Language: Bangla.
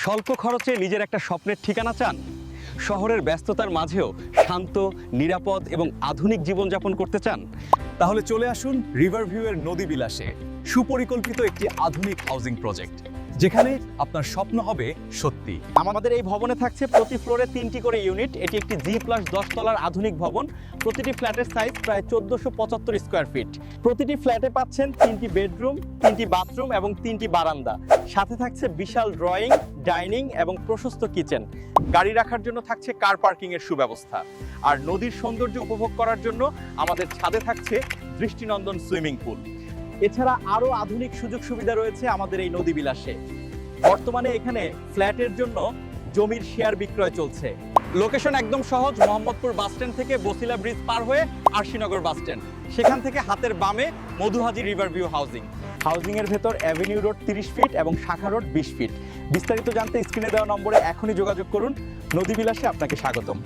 স্বল্প খরচে নিজের একটা স্বপ্নের ঠিকানা চান? শহরের ব্যস্ততার মাঝেও শান্ত, নিরাপদ এবং আধুনিক জীবনযাপন করতে চান? তাহলে চলে আসুন রিভারভিউ এর নদী বিলাসে, সুপরিকল্পিত একটি আধুনিক হাউজিং প্রজেক্ট, যেখানে আপনার স্বপ্ন হবে সত্যি। আমাদের এই ভবনে থাকছে প্রতি ফ্লোরে 3টি করে ইউনিট। এটি একটি G+10 তলার আধুনিক ভবন। প্রতিটি ফ্ল্যাটের সাইজ প্রায় 1475 স্কোয়ার ফিট। প্রতিটি ফ্ল্যাটে পাচ্ছেন 3টি বেডরুম, 3টি বাথরুম এবং 3টি বারান্দা। সাথে থাকছে বিশাল ড্রয়িং, ডাইনিং এবং প্রশস্ত কিচেন। গাড়ি রাখার জন্য থাকছে কার পার্কিং এর সুব্যবস্থা। আর নদীর সৌন্দর্য উপভোগ করার জন্য আমাদের ছাদে থাকছে দৃষ্টিনন্দন সুইমিং পুল। এছাড়া আরও আধুনিক সুযোগ সুবিধা রয়েছে আমাদের এই নদী বিলাসে। বর্তমানে এখানে ফ্ল্যাটের জন্য জমির শেয়ার বিক্রয় চলছে। লোকেশন একদম সহজ, মোহাম্মদপুর বাস স্ট্যান্ড থেকে বসিলা ব্রিজ পার হয়ে আরশিনগর বাস স্ট্যান্ড। সেখান থেকে হাতের বামে মধুহাজি রিভারভিউ হাউজিং। হাউজিংয়ের ভেতর অ্যাভিনিউ রোড 30 ফিট এবং শাখা রোড 20 ফিট। বিস্তারিত জানতে স্ক্রিনে দেওয়া নম্বরে এখনই যোগাযোগ করুন। নদী বিলাসে আপনাকে স্বাগতম।